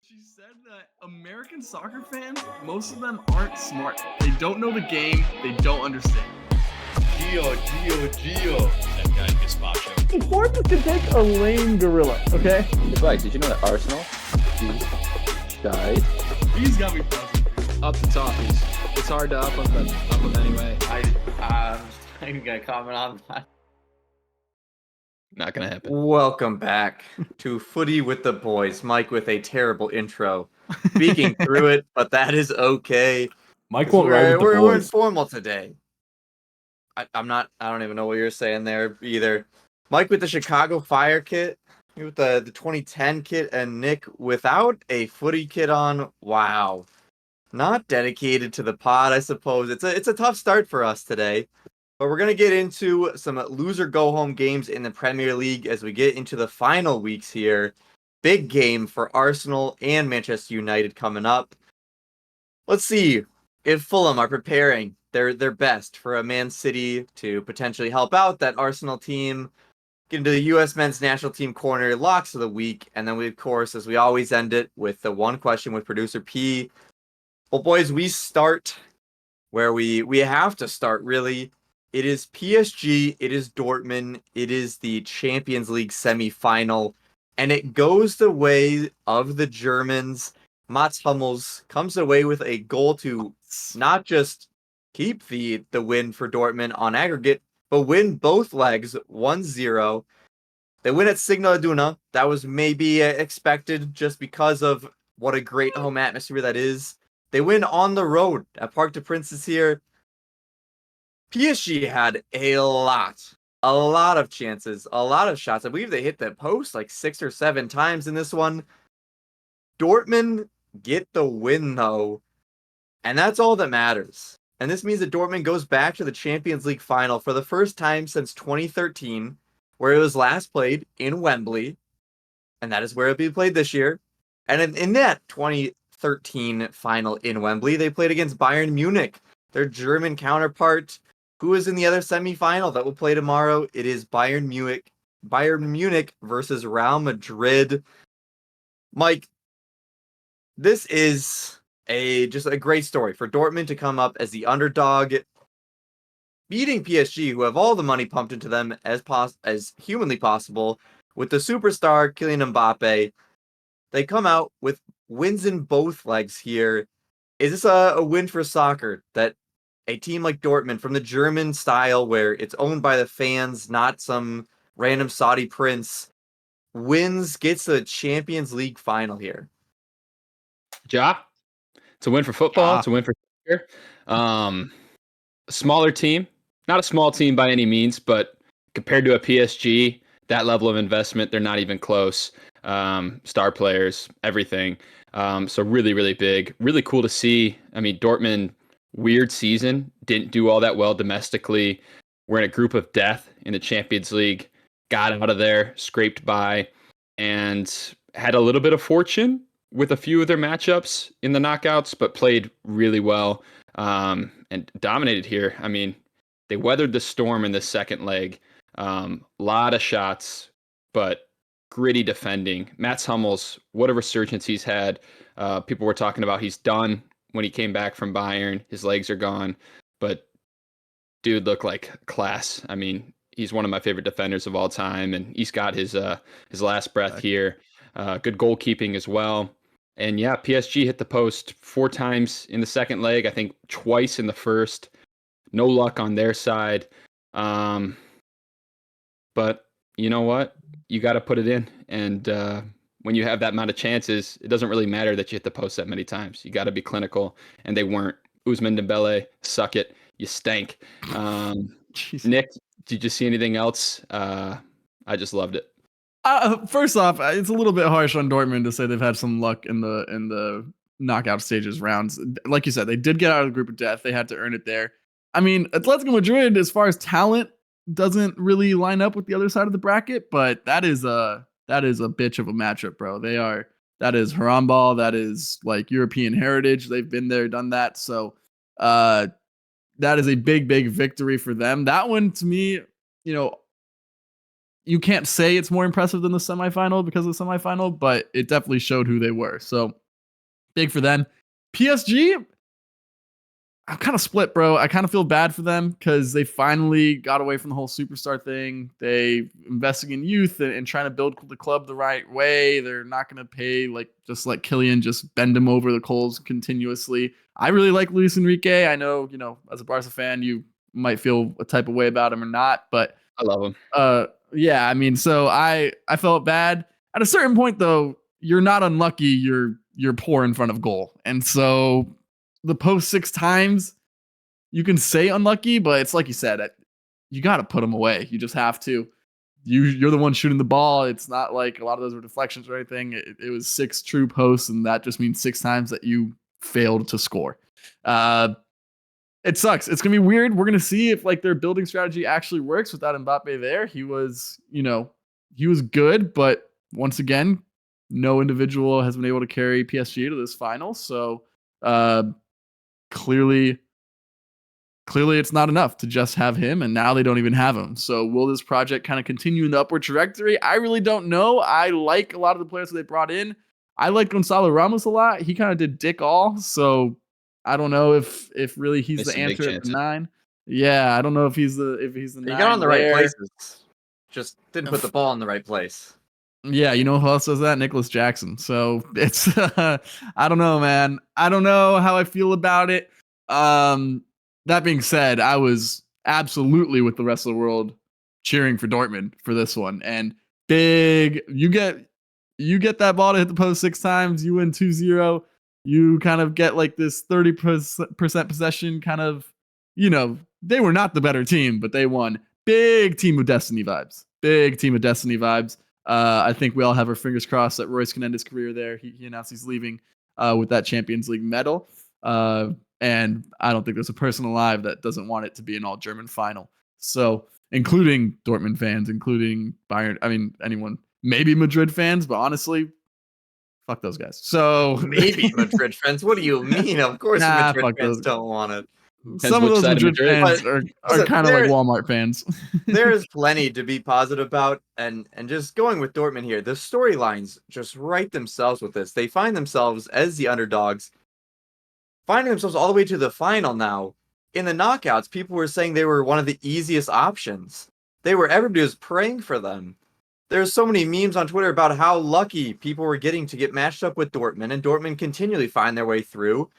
She said that American soccer fans, most of them aren't smart. They don't know the game. They don't understand. Gio. That guy Gazpacho. Bournemouth can take a lame gorilla, okay? Advice, did you know that Arsenal died? He's got me buzzing. Up the Toffees. It's hard to up them anyway. I'm gonna comment on that. Not gonna happen. Welcome back to Footy with the Boys. Mike with a terrible intro, speaking through it, but that is okay. Mike won't ride with the We're boys. informal today. I don't even know what you're saying there either. Mike with the Chicago Fire kit, you with the 2010 kit, and Nick without a Footy kit on. Wow, not dedicated to the pod, I suppose. It's a tough start for us today. But we're going to get into some loser go-home games in the Premier League as we get into the final weeks here. Big game for Arsenal and Manchester United coming up. Let's see if Fulham are preparing their best for a Man City to potentially help out that Arsenal team. Get into the US Men's National Team corner, locks of the week. And then we, of course, as we always end it with the one question with producer P. Well, boys, we start where we have to start, really. It is PSG, it is Dortmund, it is the Champions League semi-final, and it goes the way of the Germans. Mats Hummels comes away with a goal to not just keep the win for Dortmund on aggregate, but win both legs 1-0. They win at Signal Iduna. That was maybe expected just because of what a great home atmosphere that is. They win on the road at Parc des Princes here. PSG had a lot of chances, a lot of shots. I believe they hit the post like 6 or 7 times in this one. Dortmund get the win, though, and that's all that matters. And this means that Dortmund goes back to the Champions League final for the first time since 2013, where it was last played in Wembley, and that is where it'll be played this year. And in that 2013 final in Wembley, they played against Bayern Munich, their German counterpart. Who is in the other semi-final that will play tomorrow? It is Bayern Munich versus Real Madrid. Mike, this is just a great story for Dortmund to come up as the underdog, beating PSG, who have all the money pumped into them as humanly possible, with the superstar Kylian Mbappe. They come out with wins in both legs here. Is this a win for soccer that a team like Dortmund, from the German style where it's owned by the fans, not some random Saudi prince, gets the Champions League final here? Ja, it's a win for football. It's a win for soccer. A smaller team, not a small team by any means, but compared to a PSG, that level of investment, they're not even close. Star players, everything. So really, really big. Really cool to see. I mean, Dortmund, weird season, didn't do all that well domestically. We're in a group of death in the Champions League, got out of there, scraped by, and had a little bit of fortune with a few of their matchups in the knockouts, but played really well and dominated here. I mean, they weathered the storm in the second leg. Lot of shots, but gritty defending. Mats Hummels, what a resurgence he's had. People were talking about he's done when he came back from Bayern. His legs are gone, but dude looked like class. I mean, he's one of my favorite defenders of all time, and he's got his last breath here. Good goalkeeping as well. And yeah, PSG hit the post 4 times in the second leg, I think twice in the first. No luck on their side. But you know what? You got to put it in. And when you have that amount of chances, it doesn't really matter that you hit the post that many times. You got to be clinical, and they weren't. Ousmane Dembele, suck it. You stank. Nick, did you see anything else? I just loved it. First off, it's a little bit harsh on Dortmund to say they've had some luck in the knockout stages rounds. Like you said, they did get out of the group of death. They had to earn it there. I mean, Atletico Madrid, as far as talent, doesn't really line up with the other side of the bracket, but that is a bitch of a matchup, bro. That is handball. That is like European heritage. They've been there, done that. So that is a big victory for them. That one, to me, you can't say it's more impressive than the semifinal because of the semifinal, but it definitely showed who they were. So big for them. PSG, I'm kind of split, bro. I kind of feel bad for them because they finally got away from the whole superstar thing. They investing in youth and trying to build the club the right way. They're not going to pay just let Kylian just bend him over the coals continuously. I really like Luis Enrique. I know, as a Barca fan, you might feel a type of way about him or not, but I love him. yeah, I mean, so I felt bad. At a certain point, though, you're not unlucky. You're poor in front of goal, and so the post 6 times, you can say unlucky, but it's like you said, you got to put them away. You just have to. You're the one shooting the ball. It's not like a lot of those were deflections or anything. It was 6 true posts, and that just means 6 times that you failed to score. It sucks. It's gonna be weird. We're gonna see if their building strategy actually works without Mbappe there. He was good, but once again, no individual has been able to carry PSG to this final. So clearly it's not enough to just have him, and now they don't even have him. So will this project kind of continue in the upward trajectory? I really don't know. I like a lot of the players that they brought in. I like Gonzalo Ramos a lot. He kind of did dick all, so I don't know if really he's Missed the some big answer at the chances. 9. Yeah, I don't know if he's the 9. You got on the right there. places. Just didn't put the ball in the right place. Yeah, you know who else does that? Nicholas Jackson. So it's I don't know, man. I don't know how I feel about it. That being said, I was absolutely with the rest of the world cheering for Dortmund for this one. And big, you get that ball to hit the post 6 times, you win 2-0. You kind of get this 30% possession kind of, they were not the better team, but they won. Big Team of Destiny vibes. Big Team of Destiny vibes. I think we all have our fingers crossed that Royce can end his career there. He announced he's leaving with that Champions League medal. And I don't think there's a person alive that doesn't want it to be an all-German final. So, including Dortmund fans, including Bayern, I mean, anyone, maybe Madrid fans, but honestly, fuck those guys. So Maybe Madrid fans. What do you mean? Of course, Nah, Madrid fuck fans those. don't want it. Some of which those side of Madrid fans are Listen, kind of like Walmart fans. There's plenty to be positive about, and just going with Dortmund here, the storylines just write themselves with this. They find themselves as the underdogs, finding themselves all the way to the final now. In the knockouts, people were saying they were one of the easiest options. Everybody was praying for them. There's so many memes on Twitter about how lucky people were getting to get matched up with Dortmund, and Dortmund continually find their way through.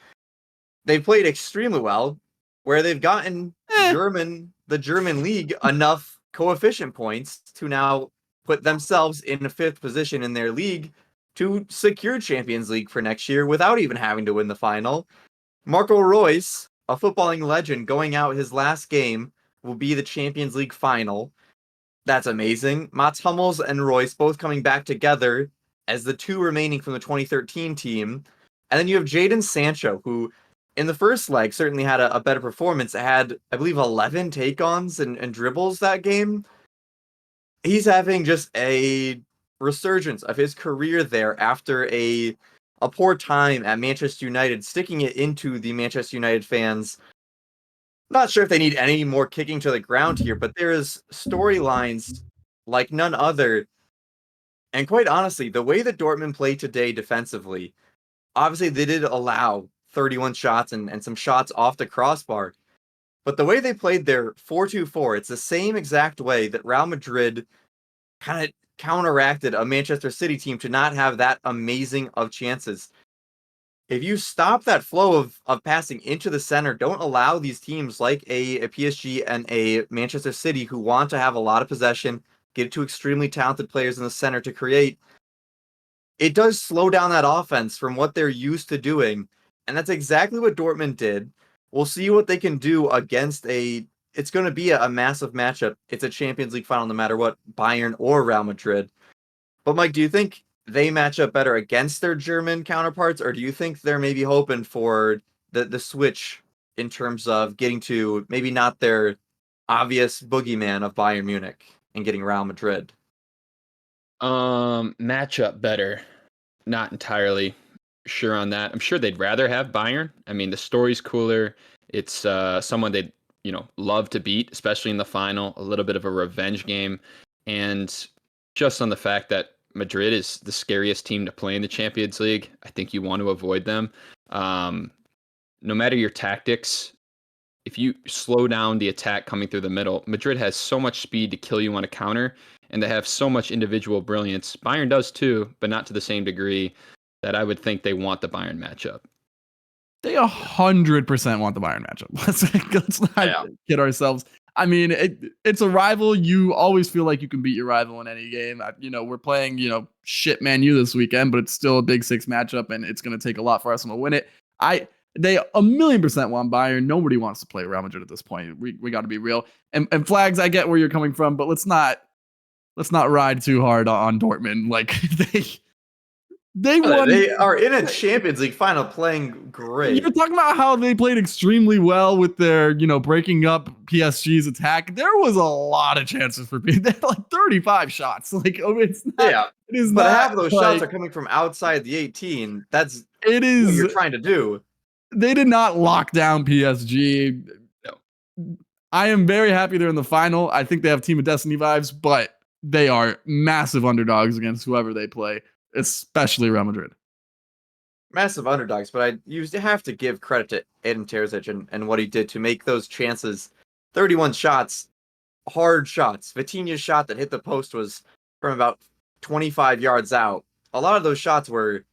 They've played extremely well, where they've gotten the German league enough coefficient points to now put themselves in a 5th position in their league to secure Champions League for next year without even having to win the final. Marco Reus, a footballing legend, going out his last game will be the Champions League final. That's amazing. Mats Hummels and Reus both coming back together as the 2 remaining from the 2013 team. And then you have Jadon Sancho, who in the first leg certainly had a better performance. It had, I believe, 11 take-ons and dribbles that game. He's having just a resurgence of his career there after a poor time at Manchester United, sticking it into the Manchester United fans. Not sure if they need any more kicking to the ground here, but there's storylines like none other. And quite honestly, the way that Dortmund played today defensively, obviously they did allow 31 shots and some shots off the crossbar. But the way they played their 4-2-4, it's the same exact way that Real Madrid kind of counteracted a Manchester City team to not have that amazing of chances. If you stop that flow of passing into the center, don't allow these teams like a PSG and a Manchester City who want to have a lot of possession, get it to extremely talented players in the center to create, it does slow down that offense from what they're used to doing. And that's exactly what Dortmund did. We'll see what they can do against it's going to be a massive matchup. It's a Champions League final no matter what, Bayern or Real Madrid. But Mike, do you think they match up better against their German counterparts, or do you think they're maybe hoping for the switch in terms of getting to maybe not their obvious boogeyman of Bayern Munich and getting Real Madrid? Match up better. Not entirely sure on that. I'm sure they'd rather have Bayern. I mean, the story's cooler. It's someone they'd love to beat, especially in the final. A little bit of a revenge game. And just on the fact that Madrid is the scariest team to play in the Champions League, I think you want to avoid them. No matter your tactics, if you slow down the attack coming through the middle, Madrid has so much speed to kill you on a counter, and they have so much individual brilliance. Bayern does too, but not to the same degree, that I would think they want the Bayern matchup. They 100% want the Bayern matchup. Let's not kid ourselves. I mean, it's a rival. You always feel like you can beat your rival in any game. We're playing, shit Man U this weekend, but it's still a Big Six matchup, and it's going to take a lot for us to win it. They 1,000,000% want Bayern. Nobody wants to play Real Madrid at this point. We got to be real. And Flags, I get where you're coming from, but let's not ride too hard on Dortmund. Like they won. They are in a Champions League final playing great. You're talking about how they played extremely well with their, breaking up PSG's attack. There was a lot of chances for people. They had like 35 shots. Like, it's not, it is but not half of those like, shots are coming from outside the 18. That's what you're trying to do. They did not lock down PSG. No. I am very happy they're in the final. I think they have Team of Destiny vibes, but they are massive underdogs against whoever they play, especially Real Madrid. Massive underdogs, but you have to give credit to Edin Terzic and what he did to make those chances. 31 shots, hard shots. Vitinha's shot that hit the post was from about 25 yards out. A lot of those shots were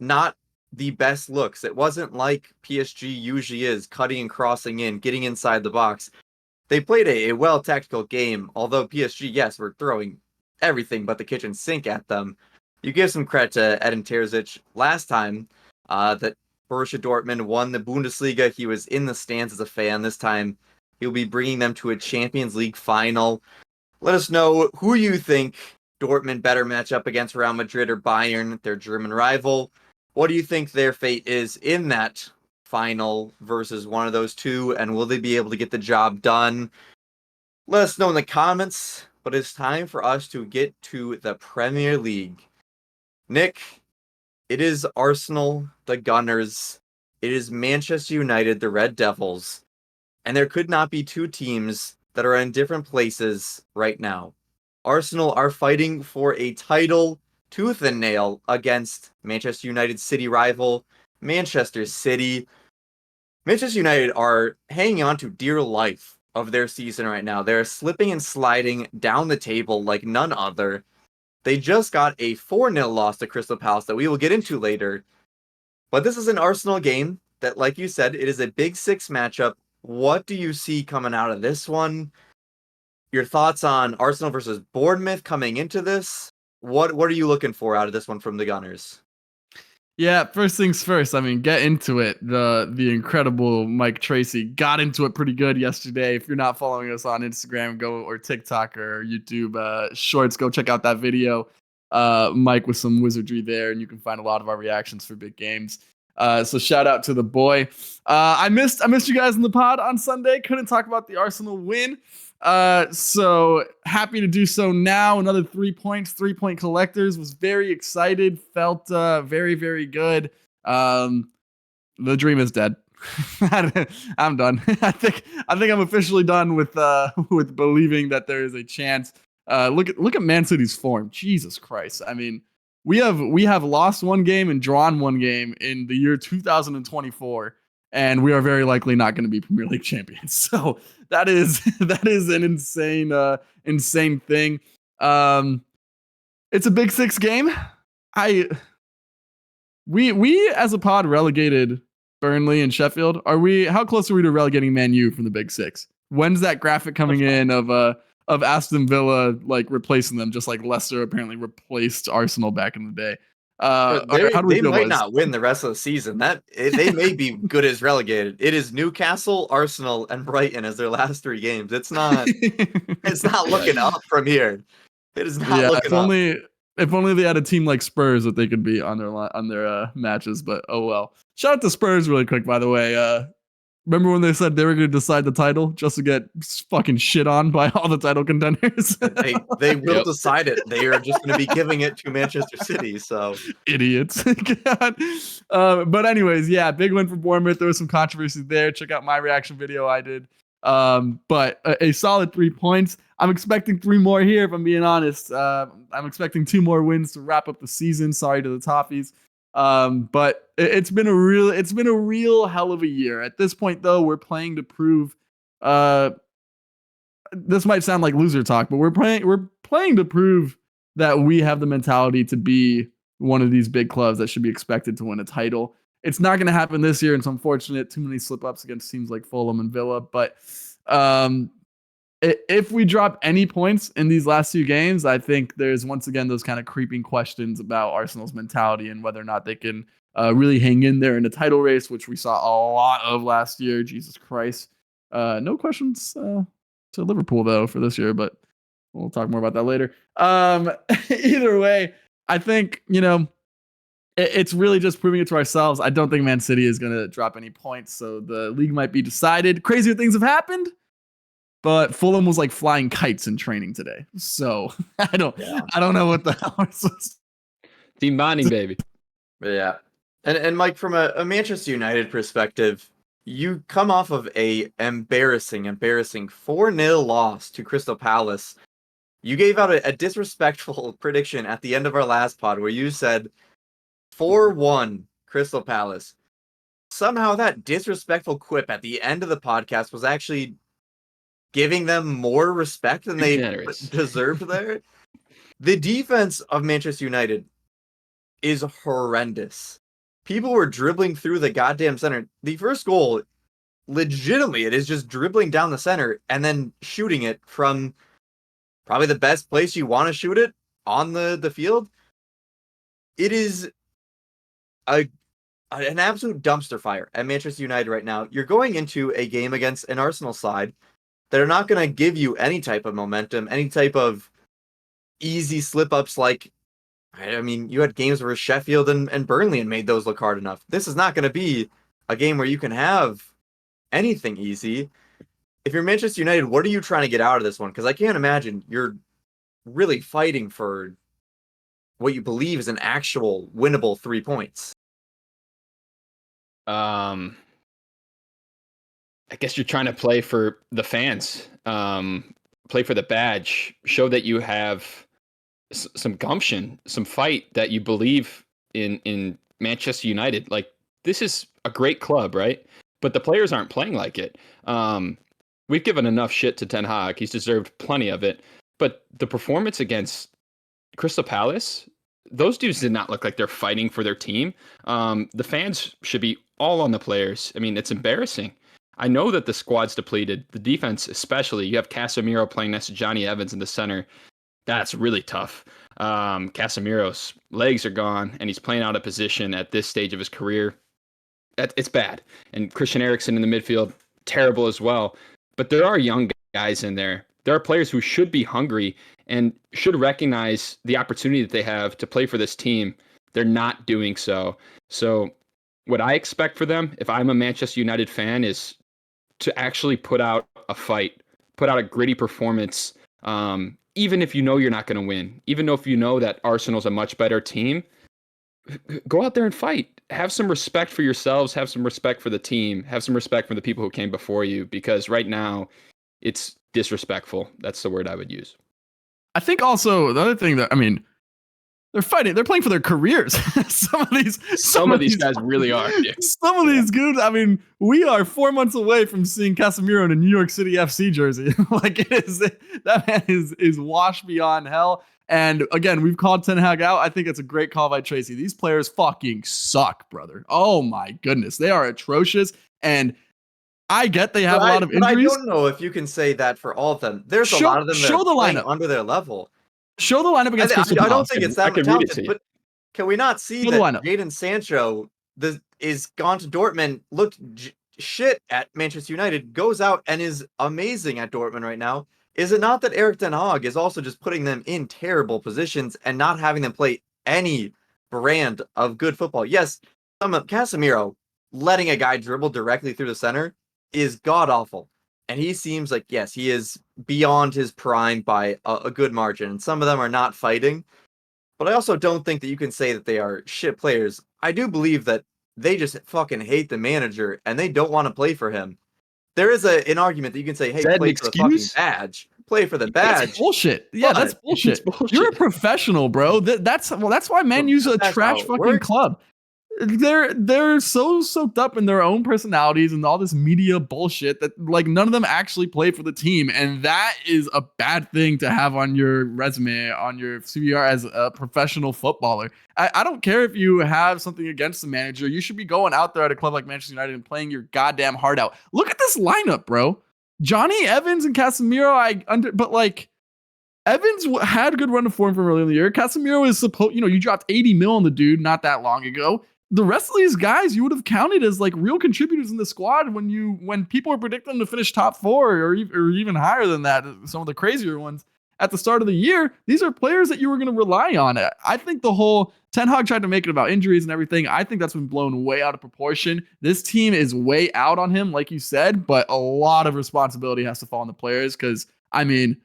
not the best looks. It wasn't like PSG usually is, cutting and crossing in, getting inside the box. They played a well-tactical game, although PSG, yes, were throwing everything but the kitchen sink at them. You give some credit to Edin Terzic. Last time that Borussia Dortmund won the Bundesliga, he was in the stands as a fan. This time, he'll be bringing them to a Champions League final. Let us know who you think Dortmund better match up against, Real Madrid or Bayern, their German rival. What do you think their fate is in that final versus one of those two, and will they be able to get the job done? Let us know in the comments, but it's time for us to get to the Premier League. Nick, it is Arsenal, the Gunners. It is Manchester United, the Red Devils. And there could not be two teams that are in different places right now. Arsenal are fighting for a title tooth and nail against Manchester United city rival, Manchester City. Manchester United are hanging on to dear life of their season right now. They're slipping and sliding down the table like none other. They just got a 4-0 loss to Crystal Palace that we will get into later. But this is an Arsenal game that, like you said, it is a Big Six matchup. What do you see coming out of this one? Your thoughts on Arsenal versus Bournemouth coming into this? What are you looking for out of this one from the Gunners? Yeah, first things first. I mean, get into it. The incredible Mike Tracy got into it pretty good yesterday. If you're not following us on Instagram, or TikTok or YouTube Shorts, go check out that video. Mike with some wizardry there, and you can find a lot of our reactions for big games. So shout out to the boy. I missed you guys in the pod on Sunday. Couldn't talk about the Arsenal win. So happy to do so now. Another 3 points, 3-point collectors. Was very excited. Felt very, very good. The dream is dead. I'm done. I think I'm officially done with believing that there is a chance. Look at Man City's form. Jesus Christ. I mean, we have lost one game and drawn one game in the year 2024. And we are very likely not going to be Premier League champions. So that is an insane thing. It's a Big Six game. We as a pod relegated Burnley and Sheffield. How close are we to relegating Man U from the Big Six? When's that graphic coming in of Aston Villa like replacing them, just like Leicester apparently replaced Arsenal back in the day? They might not win the rest of the season. They may be good as relegated. It is Newcastle, Arsenal, and Brighton as their last 3 games. It's not looking up from here. It is not looking up. If only they had a team like Spurs that they could be on their matches. But oh well. Shout out to Spurs really quick, by the way. Remember when they said they were going to decide the title just to get fucking shit on by all the title contenders? They will decide it. They are just going to be giving it to Manchester City. So idiots. But anyways, yeah, big win for Bournemouth. There was some controversy there. Check out my reaction video I did But a solid 3 points. I'm expecting 3 more here, if I'm being honest. I'm expecting 2 more wins to wrap up the season. Sorry to the Toffees. But it's been a real hell of a year. At this point, though, we're playing to prove. This might sound like loser talk, but we're playing to prove that we have the mentality to be one of these big clubs that should be expected to win a title. It's not going to happen this year. It's unfortunate. Too many slip-ups against teams like Fulham and Villa. But if we drop any points in these last 2 games, I think there's once again those kind of creeping questions about Arsenal's mentality and whether or not they can really hang in there in the title race, which we saw a lot of last year. Jesus Christ. No questions to Liverpool, though, for this year, but we'll talk more about that later. Either way, I think, it's really just proving it to ourselves. I don't think Man City is going to drop any points, so the league might be decided. Crazier things have happened, but Fulham was like flying kites in training today. So I don't know what the hell we're supposed to. Team bonding, baby. Yeah. And Mike, from a Manchester United perspective, you come off of a embarrassing 4-0 loss to Crystal Palace. You gave out a disrespectful prediction at the end of our last pod where you said 4-1 Crystal Palace. Somehow that disrespectful quip at the end of the podcast was actually giving them more respect than they deserved there. The defense of Manchester United is horrendous. People were dribbling through the goddamn center. The first goal, legitimately, it is just dribbling down the center and then shooting it from probably the best place you want to shoot it on the field. It is an absolute dumpster fire at Manchester United right now. You're going into a game against an Arsenal side that are not going to give you any type of momentum, any type of easy slip-ups like, I mean, you had games where Sheffield and Burnley and made those look hard enough. This is not going to be a game where you can have anything easy. If you're Manchester United, what are you trying to get out of this one? Because I can't imagine you're really fighting for what you believe is an actual winnable 3 points. I guess you're trying to play for the fans, play for the badge, show that you have some gumption, some fight, that you believe in Manchester United. Like, this is a great club, right? But the players aren't playing like it. We've given enough shit to Ten Hag. He's deserved plenty of it. But the performance against Crystal Palace, those dudes did not look like they're fighting for their team. The fans should be all on the players. I mean, it's embarrassing. I know that the squad's depleted. The defense especially. You have Casemiro playing next to Johnny Evans in the center. That's really tough. Casemiro's legs are gone, and he's playing out of position at this stage of his career. It's bad. And Christian Eriksen in the midfield, terrible as well. But there are young guys in there. There are players who should be hungry and should recognize the opportunity that they have to play for this team. They're not doing so. So what I expect for them, if I'm a Manchester United fan, is to actually put out a fight, put out a gritty performance, even if you know you're not going to win, even if you know that Arsenal's a much better team. Go out there and fight. Have some respect for yourselves. Have some respect for the team. Have some respect for the people who came before you, because right now it's disrespectful. That's the word I would use. I think also the other thing that, I mean, they're fighting. They're playing for their careers. Some of these guys really are. Yeah. Some of these dudes. I mean, we are 4 months away from seeing Casemiro in a New York City FC jersey. Like, that man is washed beyond hell. And again, we've called Ten Hag out. I think it's a great call by Tracy. These players fucking suck, brother. Oh my goodness, they are atrocious. And I get they have a lot of injuries. I don't know if you can say that for all of them. There's a lot of them that are playing under their level. Show the lineup against Crystal Palace. I don't think it's that talented, but can we not see that Jadon Sancho is gone to Dortmund, looked shit at Manchester United, goes out and is amazing at Dortmund right now? Is it not that Erik ten Hag is also just putting them in terrible positions and not having them play any brand of good football? Yes, Casemiro letting a guy dribble directly through the center is god-awful. And he seems like, yes, he is beyond his prime by a good margin. And some of them are not fighting. But I also don't think that you can say that they are shit players. I do believe that they just fucking hate the manager and they don't want to play for him. there is an argument that you can say, hey, Is that play an for the fucking excuse? badge. Play for the That's badge. bullshit. Yeah, that's But bullshit. It's bullshit. You're a professional, bro. That's why Man U's a That's how trash it fucking works. club. They're so soaked up in their own personalities and all this media bullshit that like none of them actually play for the team, and that is a bad thing to have on your resume, on your CVR as a professional footballer. I don't care if you have something against the manager. You should be going out there at a club like Manchester United and playing your goddamn heart out. Look at this lineup, bro. Johnny Evans and Casemiro. But like Evans had a good run of form from early in the year. Casemiro is supposed, you dropped 80 mil on the dude not that long ago. The rest of these guys you would have counted as like real contributors in the squad when people were predicting them to finish top 4 or even higher than that, some of the crazier ones at the start of the year. These are players that you were going to rely on. I think the whole Ten Hag tried to make it about injuries and everything. I think that's been blown way out of proportion. This team is way out on him, like you said, but a lot of responsibility has to fall on the players because, I mean,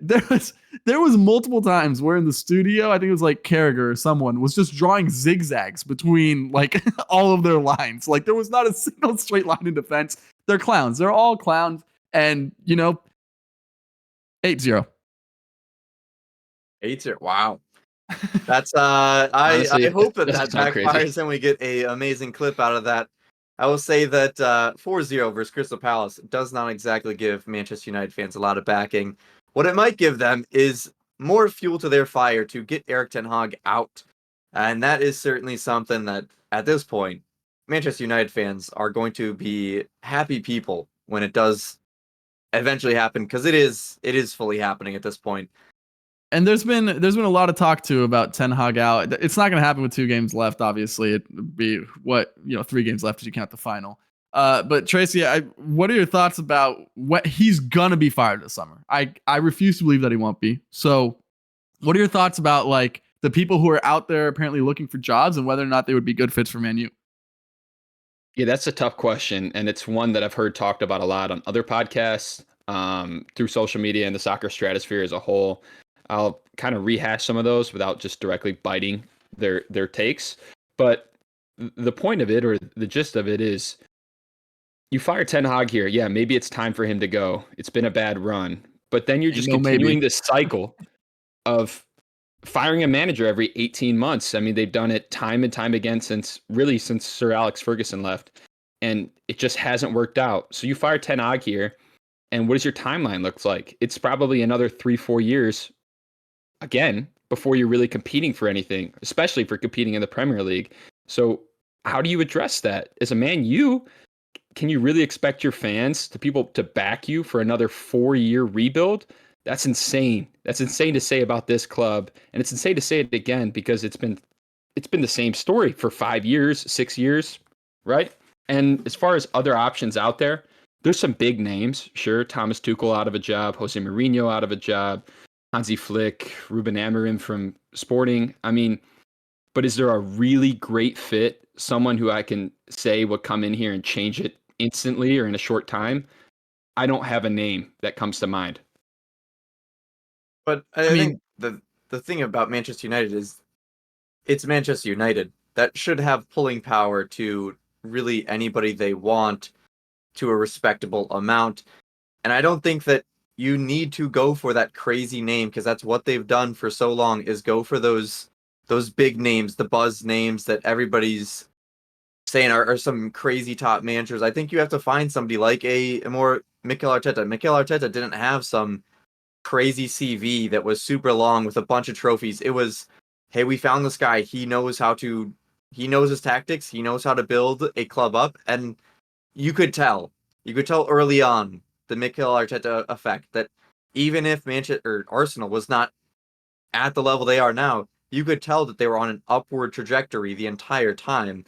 there was multiple times where in the studio, I think it was like Carragher or someone was just drawing zigzags between like all of their lines. Like there was not a single straight line in defense. They're clowns. They're all clowns. And 8-0. 8-0. Wow. That's Honestly, I hope that that's that not crazy. backfires and we get a amazing clip out of that. I will say that 4-0 versus Crystal Palace does not exactly give Manchester United fans a lot of backing. What it might give them is more fuel to their fire to get Erik ten Hag out. And that is certainly something that, at this point, Manchester United fans are going to be happy people when it does eventually happen, because it is fully happening at this point. And there's been a lot of talk too about Ten Hag out. It's not going to happen with 2 games left. Obviously, it'd be 3 games left if you count the final. But Tracy, what are your thoughts about what he's gonna be fired this summer? I refuse to believe that he won't be. So, what are your thoughts about like the people who are out there apparently looking for jobs and whether or not they would be good fits for Man U? Yeah, that's a tough question, and it's one that I've heard talked about a lot on other podcasts, through social media and the soccer stratosphere as a whole. I'll kind of rehash some of those without just directly biting their takes. But the point of it, or the gist of it, is you fire Ten Hag here. Yeah, maybe it's time for him to go. It's been a bad run. But then you're just continuing this cycle of firing a manager every 18 months. I mean, they've done it time and time again since Sir Alex Ferguson left. And it just hasn't worked out. So you fire Ten Hag here. And what does your timeline look like? It's probably another 3-4 years again before you're really competing for anything, especially for competing in the Premier League. So how do you address that? As a Man U, can you really expect your fans, people to back you for another 4-year rebuild? That's insane. That's insane to say about this club. And it's insane to say it again because it's been the same story for 5 years, 6 years, right? And as far as other options out there, there's some big names. Sure, Thomas Tuchel out of a job, Jose Mourinho out of a job, Hansi Flick, Ruben Amorim from Sporting. I mean, but is there a really great fit? Someone who I can say will come in here and change it instantly or in a short time? I don't have a name that comes to mind. But I think the thing about Manchester United is it's Manchester United that should have pulling power to really anybody they want to a respectable amount. And I don't think that you need to go for that crazy name, because that's what they've done for so long, is go for those big names, the buzz names that everybody's saying are some crazy top managers. I think you have to find somebody like a more Mikel Arteta. Mikel Arteta didn't have some crazy CV that was super long with a bunch of trophies. It was, hey, we found this guy. He knows his tactics. He knows how to build a club up. And you could tell early on the Mikel Arteta effect that even if Arsenal was not at the level they are now, you could tell that they were on an upward trajectory the entire time.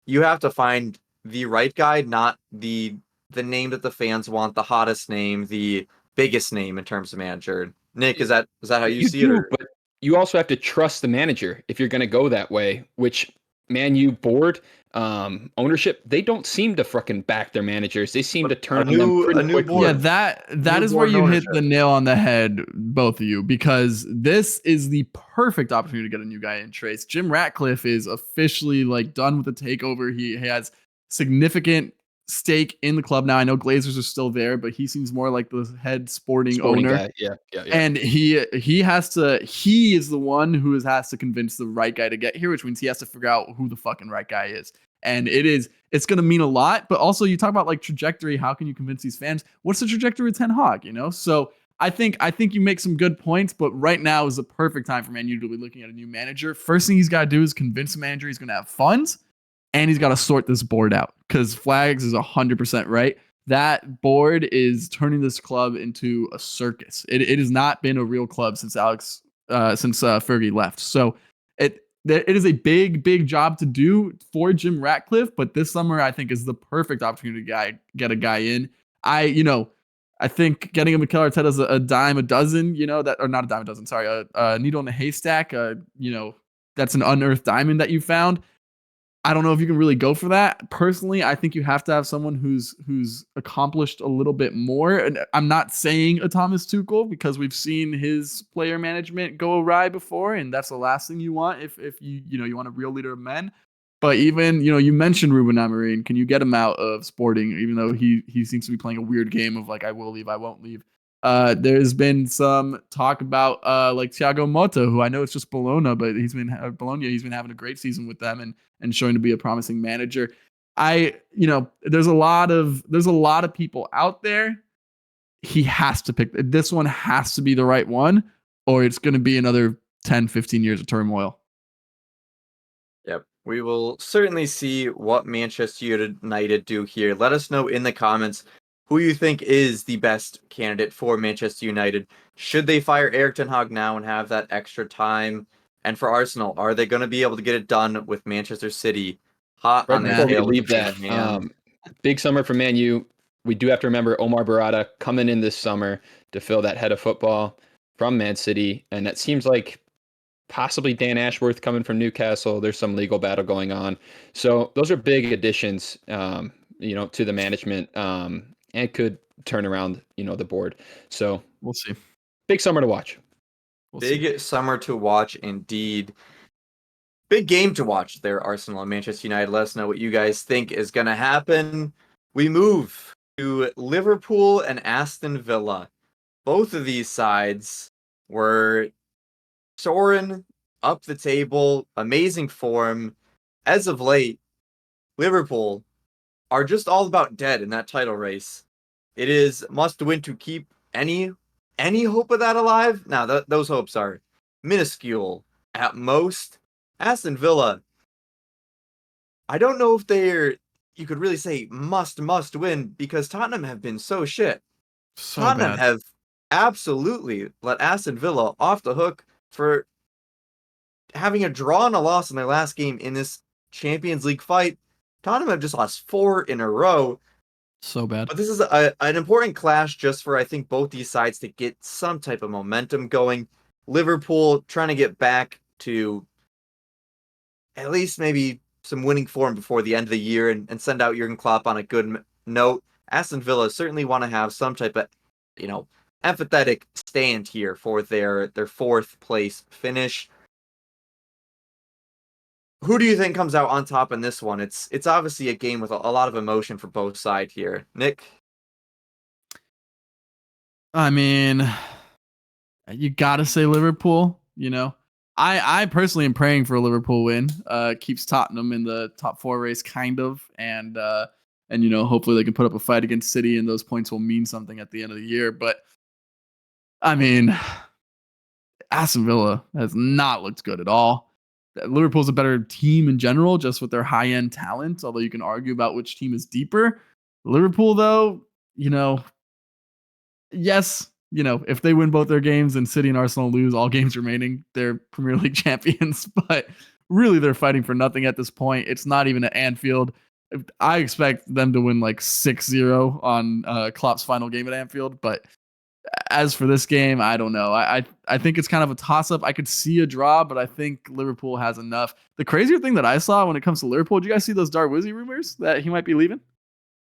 You have to find the right guy, not the name that the fans want, the hottest name, the biggest name in terms of manager. Nick, is that how you see it? But you also have to trust the manager if you're going to go that way, which Man U board, ownership, they don't seem to fucking back their managers. They seem to turn on them pretty quickly. Board. Yeah, that is where you hit the nail on the head, both of you, because this is the perfect opportunity to get a new guy in Trace. Jim Ratcliffe is officially like done with the takeover. He has significant stake in the club now. I know Glazers are still there, but he seems more like the head sporting owner. Guy. Yeah. And he is the one who has to convince the right guy to get here, which means he has to figure out who the fucking right guy is. And it's going to mean a lot, but also you talk about like trajectory. How can you convince these fans? What's the trajectory of Ten Hag, you know? So I think you make some good points, but right now is the perfect time for Man U to be looking at a new manager. First thing he's got to do is convince the manager he's going to have funds, and he's got to sort this board out, because Flags is 100% right. That board is turning this club into a circus. It has not been a real club since Fergie left. So it is a big job to do for Jim Ratcliffe, but this summer I think is the perfect opportunity to get a guy in. I think getting a Mikel Arteta is a dime a dozen, or not a dime a dozen, sorry, a needle in a haystack, that's an unearthed diamond that you found. I don't know if you can really go for that. Personally, I think you have to have someone who's accomplished a little bit more. And I'm not saying a Thomas Tuchel, because we've seen his player management go awry before, and that's the last thing you want if you want a real leader of men. But even, you mentioned Ruben Amorim. Can you get him out of Sporting, even though he seems to be playing a weird game of like, I will leave, I won't leave. There's been some talk about like Thiago Motta, who I know it's just Bologna, but he's been having a great season with them and showing to be a promising manager. There's a lot of people out there. He has to pick this one, has to be the right one, or it's going to be another 10, 15 years of turmoil. Yep. We will certainly see what Manchester United do here. Let us know in the comments who you think is the best candidate for Manchester United. Should they fire Erik ten Hag now and have that extra time? And for Arsenal, are they going to be able to get it done with Manchester City hot on their tail? Leave that. Big summer for Man U. We do have to remember Omar Barada coming in this summer to fill that head of football from Man City. And it seems like possibly Dan Ashworth coming from Newcastle. There's some legal battle going on. So those are big additions, to the management, and could turn around, the board. So we'll see. Big summer to watch. Big summer to watch indeed. Big game to watch there, Arsenal and Manchester United. Let us know what you guys think is going to happen. We move to Liverpool and Aston Villa. Both of these sides were soaring up the table, amazing form. As of late, Liverpool are just all about dead in that title race. It is must win to keep any hope of that alive. Now, those hopes are minuscule at most. Aston Villa, I don't know if you could really say must win, because Tottenham have been so shit. Tottenham have absolutely let Aston Villa off the hook for having a draw and a loss in their last game in this Champions League fight. Tottenham have just lost 4 in a row. So bad. But this is an important clash just for, I think, both these sides to get some type of momentum going. Liverpool trying to get back to at least maybe some winning form before the end of the year and send out Jurgen Klopp on a good note. Aston Villa certainly want to have some type of, empathetic stand here for their 4th place finish. Who do you think comes out on top in this one? It's obviously a game with a lot of emotion for both sides here. Nick? I mean, you got to say Liverpool, I personally am praying for a Liverpool win. Keeps Tottenham in the top 4 race, kind of, and hopefully they can put up a fight against City, and those points will mean something at the end of the year. But I mean, Aston Villa has not looked good at all. Liverpool's a better team in general, just with their high-end talent, although you can argue about which team is deeper. Liverpool, though, yes, if they win both their games and City and Arsenal lose all games remaining, they're Premier League champions. But really, they're fighting for nothing at this point. It's not even at Anfield. I expect them to win like 6-0 on Klopp's final game at Anfield. But as for this game, I don't know. I think it's kind of a toss-up. I could see a draw, but I think Liverpool has enough. The crazier thing that I saw when it comes to Liverpool, did you guys see those Darwizzi rumors that he might be leaving?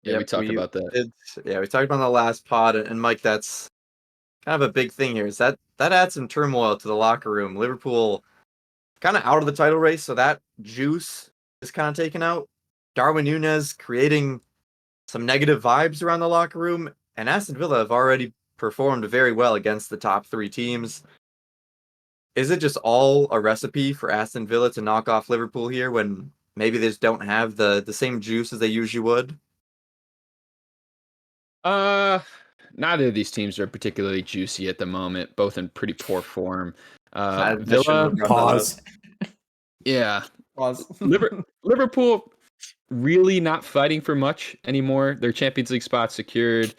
Yeah, we talked about that. We talked about the last pod, and Mike, that's kind of a big thing here. Is that adds some turmoil to the locker room. Liverpool kind of out of the title race, so that juice is kind of taken out. Darwin Núñez creating some negative vibes around the locker room, and Aston Villa have already performed very well against the top 3 teams. Is it just all a recipe for Aston Villa to knock off Liverpool here when maybe they just don't have the same juice as they usually would? Neither of these teams are particularly juicy at the moment, both in pretty poor form. I shouldn't Villa, have brought that up. Pause. yeah. Pause. Liverpool really not fighting for much anymore. Their Champions League spot secured.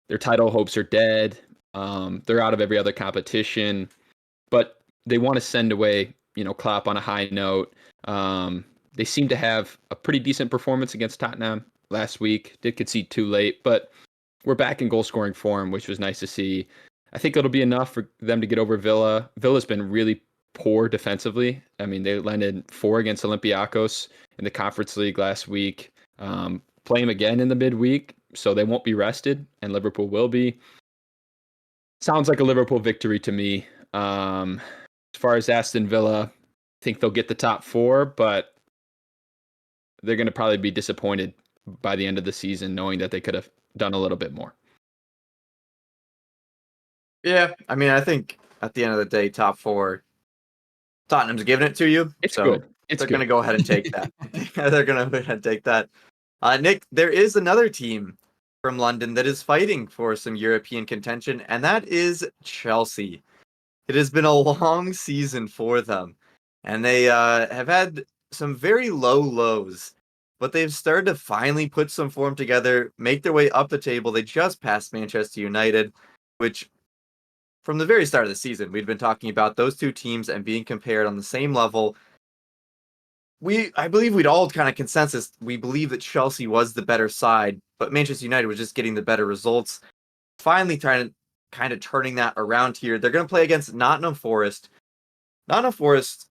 Their title hopes are dead. They're out of every other competition, but they want to send away, Klopp on a high note. They seem to have a pretty decent performance against Tottenham last week. Did concede too late, but we're back in goal scoring form, which was nice to see. I think it'll be enough for them to get over Villa. Villa's been really poor defensively. I mean, they landed 4 against Olympiacos in the Conference League last week. Play them again in the midweek, so they won't be rested, and Liverpool will be. Sounds like a Liverpool victory to me. As far as Aston Villa, I think they'll get the top 4, but they're going to probably be disappointed by the end of the season, knowing that they could have done a little bit more. Yeah, I mean, I think at the end of the day, top 4, Tottenham's giving it to you. It's so good. They're going to go ahead and take that. They're going to go ahead and take that. Nick, there is another team from London that is fighting for some European contention, and that is Chelsea. It has been a long season for them, and they have had some very low lows, but they've started to finally put some form together, make their way up the table. They just passed Manchester United, which from the very start of the season, we'd been talking about those two teams and being compared on the same level. I believe we'd all kind of consensus. We believe that Chelsea was the better side, but Manchester United was just getting the better results. Finally trying to kind of turning that around here. They're going to play against Nottingham Forest. Nottingham Forest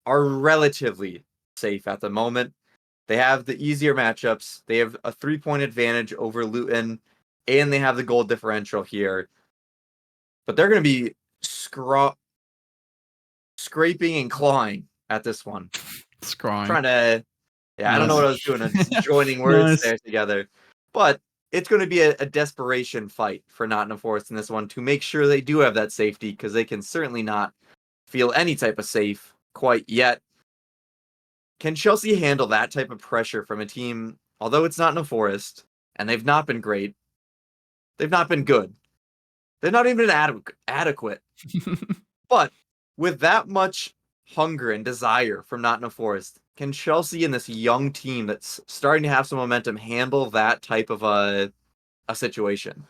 are relatively safe at the moment. They have the easier matchups. They have a 3-point advantage over Luton, and they have the goal differential here. But they're going to be scraping and clawing at this one. Scrawny. Trying to, I don't know what I was doing. I'm just joining words there together. But it's going to be a desperation fight for Nottingham Forest in this one to make sure they do have that safety, because they can certainly not feel any type of safe quite yet. Can Chelsea handle that type of pressure from a team, although it's Nottingham Forest, and they've not been great, they've not been good, they've not even been adequate. But with that much hunger and desire from Nottingham Forest, can Chelsea and this young team that's starting to have some momentum handle that type of a situation?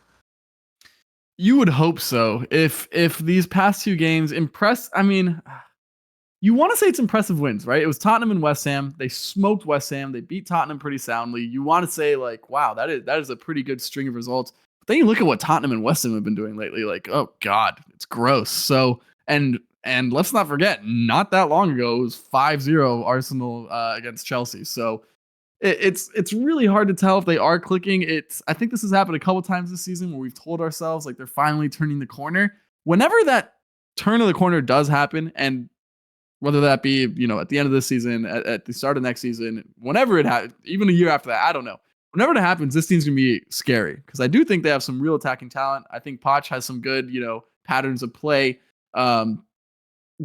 You would hope so. If these past 2 games impress, I mean, you want to say it's impressive wins, right? It was Tottenham and West Ham. They smoked West Ham. They beat Tottenham pretty soundly. You want to say like, wow, that is a pretty good string of results. But then you look at what Tottenham and West Ham have been doing lately. Like, oh God, it's gross. So and let's not forget, not that long ago, it was 5-0 Arsenal against Chelsea. So it's really hard to tell if they are clicking. I think this has happened a couple times this season where we've told ourselves like they're finally turning the corner. Whenever that turn of the corner does happen, and whether that be, at the end of this season, at the start of next season, whenever it happens, even a year after that, I don't know. Whenever it happens, this team's going to be scary because I do think they have some real attacking talent. I think Poch has some good, patterns of play.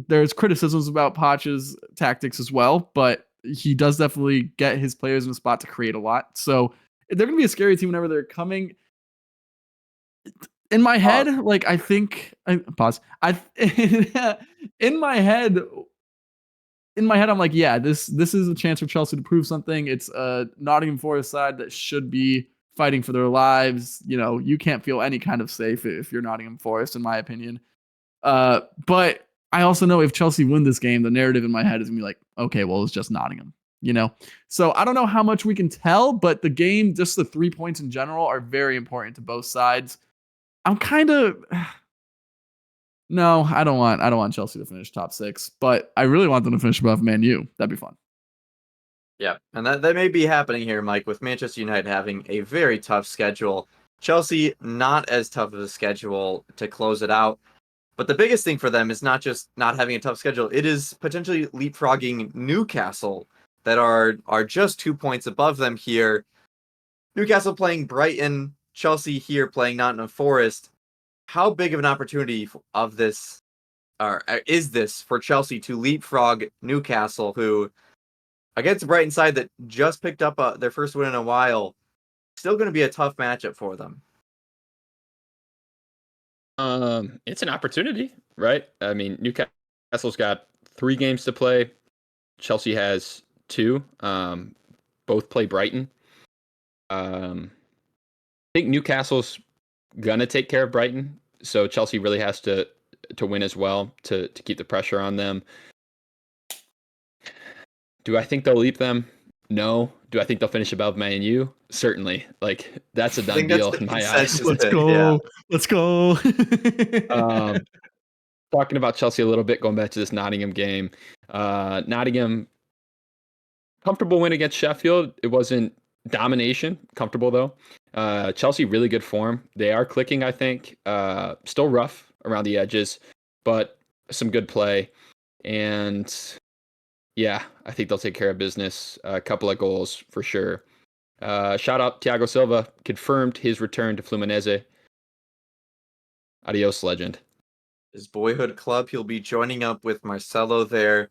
There's criticisms about Poch's tactics as well, but he does definitely get his players in a spot to create a lot. So they're going to be a scary team whenever they're coming. In my head, in my head, I'm like, yeah, this is a chance for Chelsea to prove something. It's a Nottingham Forest side that should be fighting for their lives. You can't feel any kind of safe if you're Nottingham Forest, in my opinion. But I also know if Chelsea win this game, the narrative in my head is gonna be like, okay, well, it's just Nottingham, So I don't know how much we can tell, but the game, just the 3 points in general, are very important to both sides. I'm kind of no, I don't want Chelsea to finish top 6, but I really want them to finish above Man U. That'd be fun. Yeah, and that may be happening here, Mike, with Manchester United having a very tough schedule. Chelsea, not as tough of a schedule to close it out. But the biggest thing for them is not just not having a tough schedule. It is potentially leapfrogging Newcastle that are just 2 points above them here. Newcastle playing Brighton, Chelsea here playing Nottingham Forest. How big of an opportunity of this, or is this for Chelsea to leapfrog Newcastle, who against the Brighton side that just picked up their first win in a while, still going to be a tough matchup for them? It's an opportunity, right? I mean, Newcastle's got 3 games to play. Chelsea has 2. Both play Brighton. I think Newcastle's gonna take care of Brighton, so Chelsea really has to win as well to keep the pressure on them. Do I think they'll leap them? No. Do I think they'll finish above Man U? Certainly. Like, that's a done deal in my eyes. Let's go. Let's go. Talking about Chelsea a little bit, going back to this Nottingham game. Nottingham, comfortable win against Sheffield. It wasn't domination. Comfortable, though. Chelsea, really good form. They are clicking, I think. Still rough around the edges, but some good play. And yeah, I think they'll take care of business. A couple of goals for sure. Shout out Thiago Silva, confirmed his return to Fluminense. Adios, legend. His boyhood club, he'll be joining up with Marcelo there.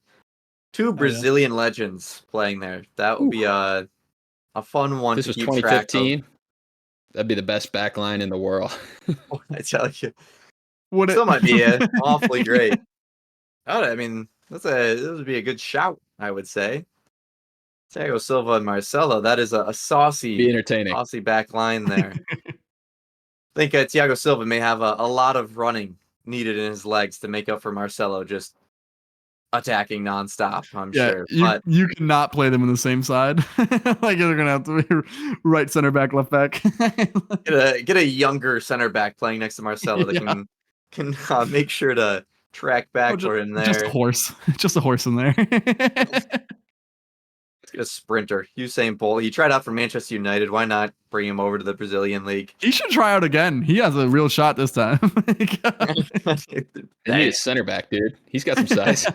2 Brazilian legends playing there. That would be a fun one This to was keep 2015. track of. That'd be the best back line in the world. I tell you. Would Still might be awfully great. I mean, this would be a good shout, I would say. Thiago Silva and Marcelo, that is a Be saucy entertaining. back line there. I think Thiago Silva may have a lot of running needed in his legs to make up for Marcelo just attacking nonstop, I'm sure. But you cannot play them in the same side. Like, they're gonna have to be right center back, left back. get a younger center back playing next to Marcelo that can make sure to track back for him there. Just a horse. Just a horse in there. Let's get a sprinter. Usain Bolt. He tried out for Manchester United. Why not bring him over to the Brazilian league? He should try out again. He has a real shot this time. He needs center back, dude. He's got some size.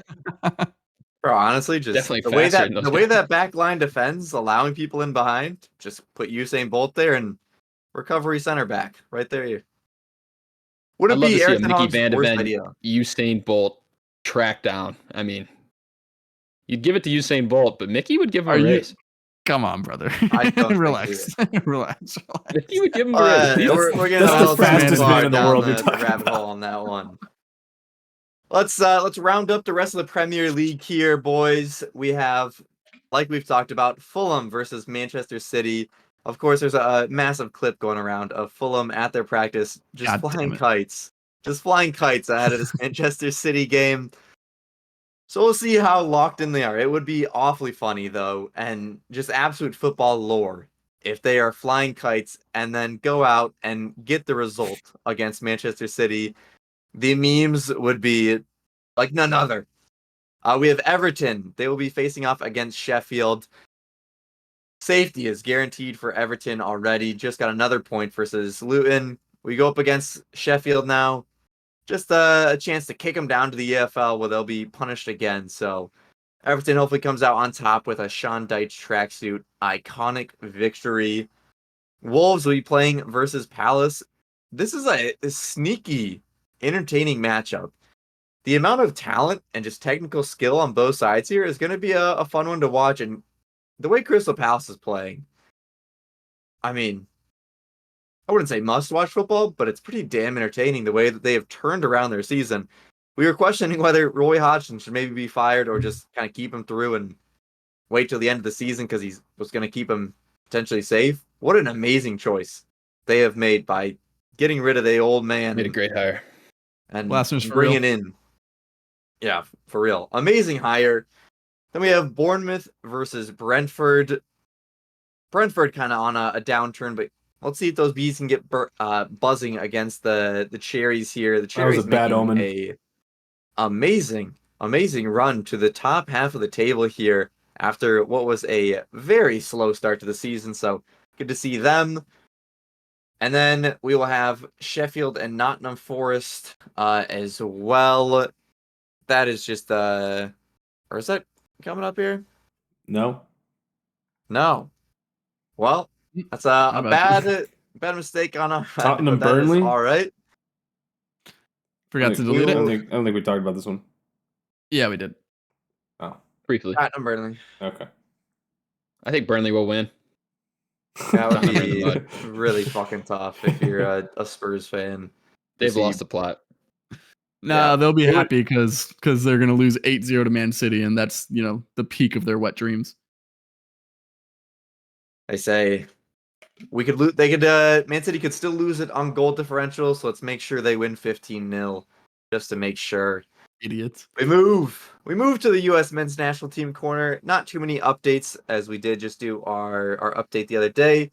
Bro, honestly, just Definitely the way that back line defends, allowing people in behind, just put Usain Bolt there and recovery center back right there. Would I'd it love be to see a Eric Ten Mickey Hag's Van de worst Ven idea? Usain Bolt track down. I mean, you'd give it to Usain Bolt, but Mickey would give him a race. Come on, brother. I don't relax. Relax. Mickey would give him a race. We're getting That's a the little fastest too man far in the down world you're the talking rabbit about. hole on that one. Let's round up the rest of the Premier League here, boys. We have, like we've talked about, Fulham versus Manchester City. Of course, there's a massive clip going around of Fulham at their practice just flying kites ahead of this Manchester City game. So we'll see how locked in they are. It would be awfully funny, though, and just absolute football lore if they are flying kites and then go out and get the result against Manchester City. The memes would be like none other. We have Everton. They will be facing off against Sheffield. Safety is guaranteed for Everton already. Just got another point versus Luton. We go up against Sheffield now. Just a chance to kick them down to the EFL where they'll be punished again. So Everton hopefully comes out on top with a Sean Dyche tracksuit. Iconic victory. Wolves will be playing versus Palace. This is a sneaky, entertaining matchup. The amount of talent and just technical skill on both sides here is going to be a fun one to watch. And the way Crystal Palace is playing, I mean, I wouldn't say must-watch football, but it's pretty damn entertaining the way that they have turned around their season. We were questioning whether Roy Hodgson should maybe be fired or just kind of keep him through and wait till the end of the season because he was going to keep him potentially safe. What an amazing choice they have made by getting rid of the old man. Made a great hire. And real. bringing in. Yeah, for real. Amazing hire. Then we have Bournemouth versus Brentford. Brentford kind of on a downturn, but let's see if those bees can get buzzing against the Cherries here. The Cherries a bad omen. A amazing run to the top half of the table here after what was a very slow start to the season. So good to see them. And then we will have Sheffield and Nottingham Forest as well. That is just or is that coming up here? No. No. Well, That's a about you? bad mistake on our end, Tottenham but that is Burnley? all right. Forgot to delete I it. don't think we talked about this one. Yeah, we did. Oh, Briefly. Tottenham Burnley. okay. I think Burnley will win. That would Tottenham in the be mud. really fucking tough if you're a Spurs fan. They've see- lost the plot. Nah, Yeah. they'll be It would- happy because they're gonna lose 8-0 to Man City, and that's the peak of their wet dreams. I say we could lose. They could. Man City could still lose it on goal differential. So let's make sure they win 15-0, just to make sure. Idiots. We move to the U.S. men's national team corner. Not too many updates, as we did just do our update the other day.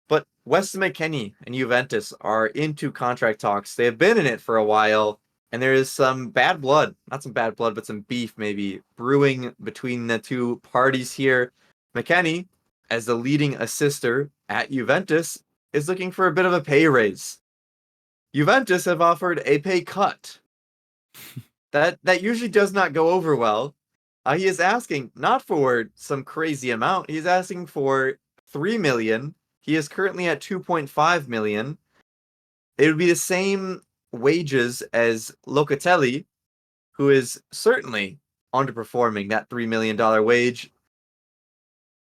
But Weston McKennie and Juventus are into contract talks. They have been in it for a while, and there is some bad blood, not some bad blood, but some beef maybe brewing between the two parties here. McKennie, as the leading assister at Juventus, is looking for a bit of a pay raise. Juventus have offered a pay cut. That usually does not go over well. He is asking not for some crazy amount. He's asking for 3 million. He is currently at 2.5 million. It would be the same wages as Locatelli, who is certainly underperforming that $3 million wage.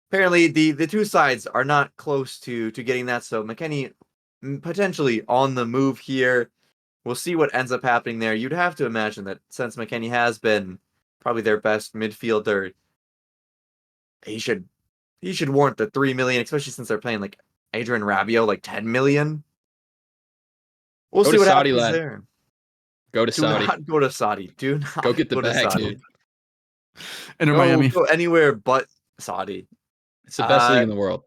Apparently, the two sides are not close to getting that, so McKennie potentially on the move here. We'll see what ends up happening there. You'd have to imagine that since McKennie has been probably their best midfielder, he should warrant the 3 million, especially since they're playing like Adrian Rabiot like 10 million. We'll Go see to what Saudi, happens lad. there. Go to Do Saudi. not go to Saudi. Do not Go get the go to bag, Saudi. dude. Enter Go, Miami. go anywhere but Saudi. It's the best league in the world.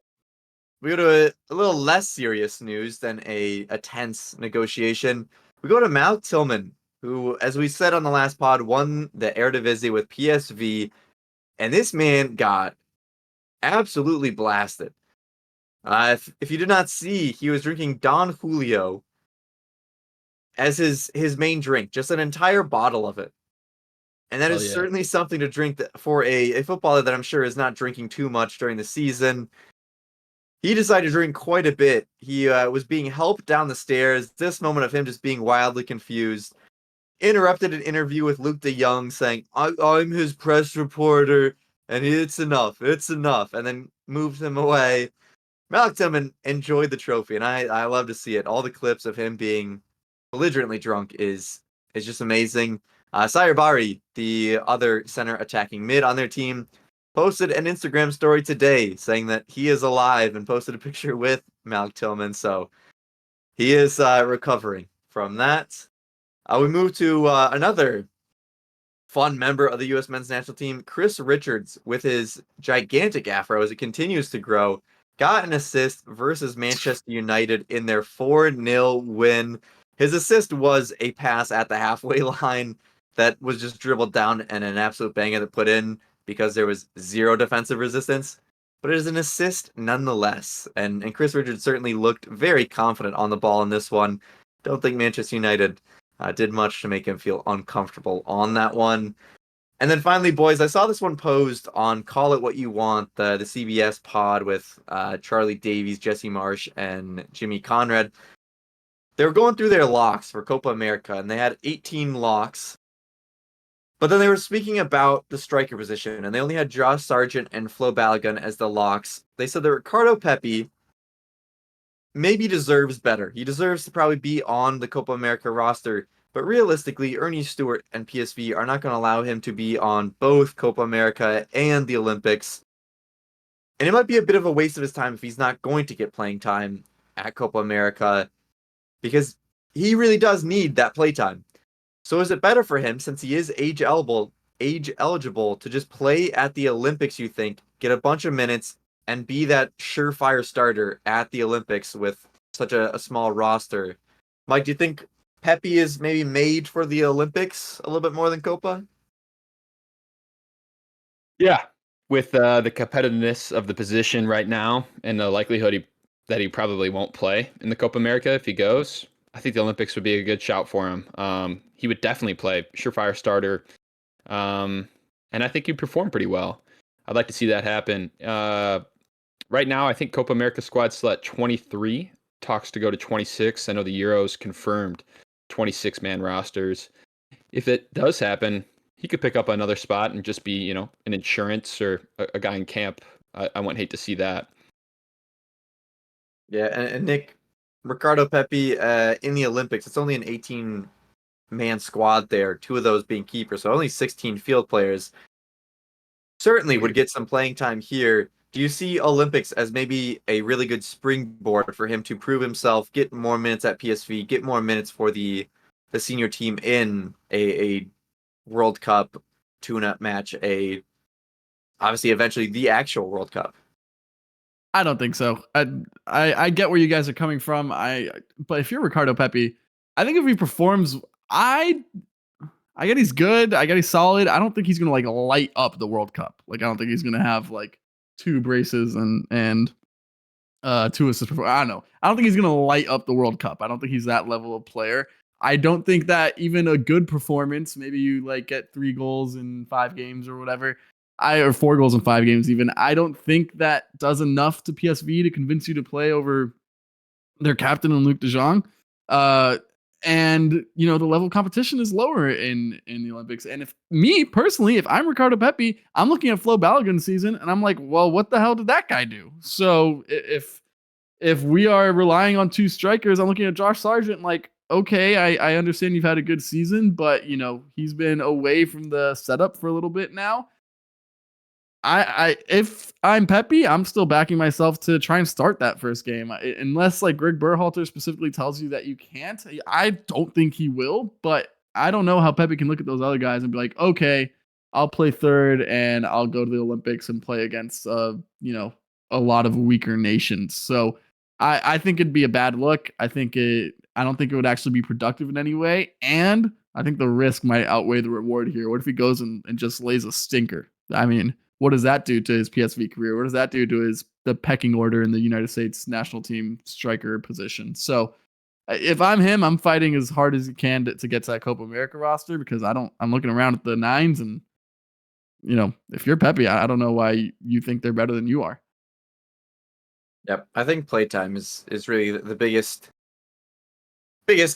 We go to a little less serious news than a tense negotiation. We go to Malik Tillman, who, as we said on the last pod, won the Eredivisie with PSV, and this man got absolutely blasted. If you did not see, he was drinking Don Julio as his main drink, just an entire bottle of it. And that Hell is yeah. certainly something to drink for a footballer that I'm sure is not drinking too much during the season. He decided to drink quite a bit. He was being helped down the stairs. This moment of him just being wildly confused. Interrupted an interview with Luke de Jong saying, I'm his press reporter, and it's enough. It's enough. And then moved him away. Malik Tillman enjoyed the trophy, and I love to see it. All the clips of him being belligerently drunk is just amazing. Sayer Bari, the other center attacking mid on their team, posted an Instagram story today saying that he is alive and posted a picture with Malik Tillman. So he is recovering from that. We move to another fun member of the U.S. men's national team, Chris Richards, with his gigantic afro as it continues to grow, got an assist versus Manchester United in their 4-0 win. His assist was a pass at the halfway line that was just dribbled down and an absolute banger that put in because there was zero defensive resistance. But it is an assist nonetheless. And Chris Richards certainly looked very confident on the ball in this one. Don't think Manchester United did much to make him feel uncomfortable on that one. And then finally, boys, I saw this one posed on Call It What You Want, the CBS pod with Charlie Davies, Jesse Marsh, and Jimmy Conrad. They were going through their locks for Copa America, and they had 18 locks. But then they were speaking about the striker position, and they only had Josh Sargent and Flo Balogun as the locks. They said that Ricardo Pepi maybe deserves better. He deserves to probably be on the Copa America roster. But realistically, Ernie Stewart and PSV are not going to allow him to be on both Copa America and the Olympics. And it might be a bit of a waste of his time if he's not going to get playing time at Copa America, because he really does need that play time. So is it better for him, since he is age eligible, to just play at the Olympics, you think, get a bunch of minutes, and be that surefire starter at the Olympics with such a small roster? Mike, do you think Pepi is maybe made for the Olympics a little bit more than Copa? Yeah. With the competitiveness of the position right now and the likelihood that he probably won't play in the Copa America if he goes, I think the Olympics would be a good shout for him. He would definitely play surefire starter. And I think he'd perform pretty well. I'd like to see that happen. Right now, I think Copa America squad's still at 23. Talks to go to 26. I know the Euros confirmed 26-man rosters. If it does happen, he could pick up another spot and just be, an insurance or a guy in camp. I wouldn't hate to see that. Yeah, and Nick, Ricardo Pepi in the Olympics, it's only an 18-man squad there, 2 of those being keepers, so only 16 field players. Certainly would get some playing time here. Do you see Olympics as maybe a really good springboard for him to prove himself, get more minutes at PSV, get more minutes for the senior team in a World Cup tune-up match, obviously eventually the actual World Cup? I don't think so. I get where you guys are coming from. But if you're Ricardo Pepi, I think if he performs, I get he's good. I get he's solid. I don't think he's gonna like light up the World Cup. Like I don't think he's gonna have like 2 braces and 2 assists. I don't know. I don't think he's gonna light up the World Cup. I don't think he's that level of player. I don't think that even a good performance, maybe you like get 3 goals in 5 games or whatever, or 4 goals in 5 games even. I don't think that does enough to PSV to convince you to play over their captain and Luc de Jong. And the level of competition is lower in the Olympics. And if me personally, if I'm Ricardo Pepi, I'm looking at Flo Balogun's season and I'm like, well, what the hell did that guy do? So if we are relying on 2 strikers, I'm looking at Josh Sargent like, okay, I understand you've had a good season, but he's been away from the setup for a little bit now. If I'm Pepi, I'm still backing myself to try and start that first game. Unless like Greg Berhalter specifically tells you that you can't. I don't think he will, but I don't know how Pepi can look at those other guys and be like, okay, I'll play third and I'll go to the Olympics and play against a lot of weaker nations. So I think it'd be a bad look. I don't think it would actually be productive in any way. And I think the risk might outweigh the reward here. What if he goes and just lays a stinker? I mean, what does that do to his PSV career? What does that do to the pecking order in the United States national team striker position? So if I'm him, I'm fighting as hard as he can to get to that Copa America roster because I'm looking around at the 9s and, if you're Pepi, I don't know why you think they're better than you are. Yep, I think playtime is really the biggest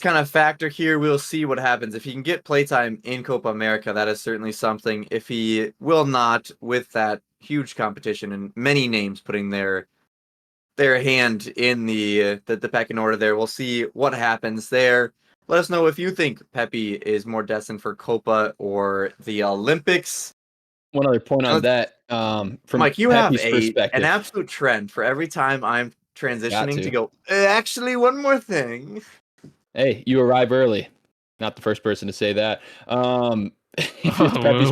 kind of factor here. We'll see what happens. If he can get playtime in Copa America, that is certainly something. If he will not, with that huge competition and many names putting their hand in the pecking order there, we'll see what happens there. Let us know if you think Pepi is more destined for Copa or the Olympics. One other point on that, from Mike, you Pepi's have perspective, an absolute trend for every time I'm transitioning to go, actually, one more thing. Hey, you arrive early. Not the first person to say that. Pepi's perspective.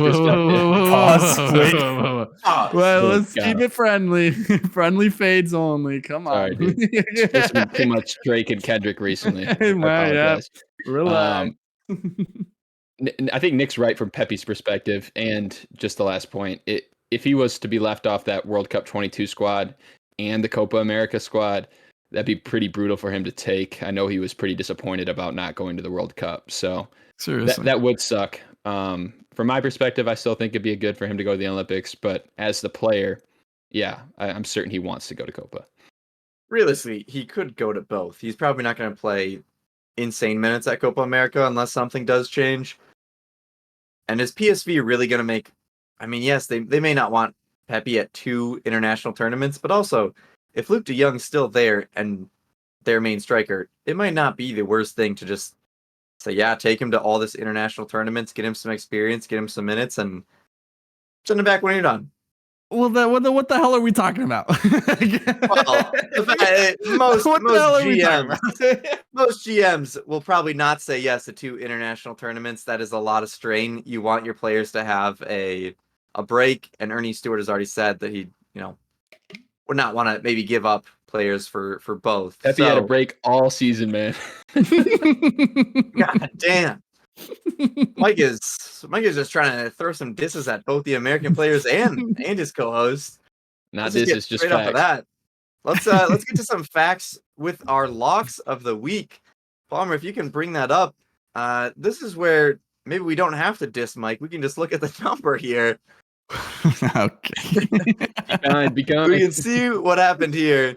Well, let's keep it friendly. Friendly fades only. Come on. Sorry, dude. It's been too much Drake and Kendrick recently. I apologize. Relax. I think Nick's right from Pepi's perspective. And just the last point, if he was to be left off that World Cup 22 squad and the Copa America squad, that'd be pretty brutal for him to take. I know he was pretty disappointed about not going to the World Cup. So that would suck. From my perspective, I still think it'd be good for him to go to the Olympics. But as the player, yeah, I'm certain he wants to go to Copa. Realistically, he could go to both. He's probably not going to play insane minutes at Copa America unless something does change. And is PSV really going to make... I mean, yes, they may not want Pepi at 2 international tournaments, but also, if Luc de Jong's still there and their main striker, it might not be the worst thing to just say, yeah, take him to all this international tournaments, get him some experience, get him some minutes, and send him back when you're done. Well, what the hell are we talking about? Most GMs will probably not say yes to 2 international tournaments. That is a lot of strain. You want your players to have a break, and Ernie Stewart has already said that he, would not want to maybe give up players for both. Pepi had a break all season, man. God damn. Mike is just trying to throw some disses at both the American players and his co-host. Not disses, just straight facts. off of that. Let's get to some facts with our locks of the week. Palmer, if you can bring that up. This is where maybe we don't have to diss Mike. We can just look at the number here. Okay. Be kind. We can see what happened here.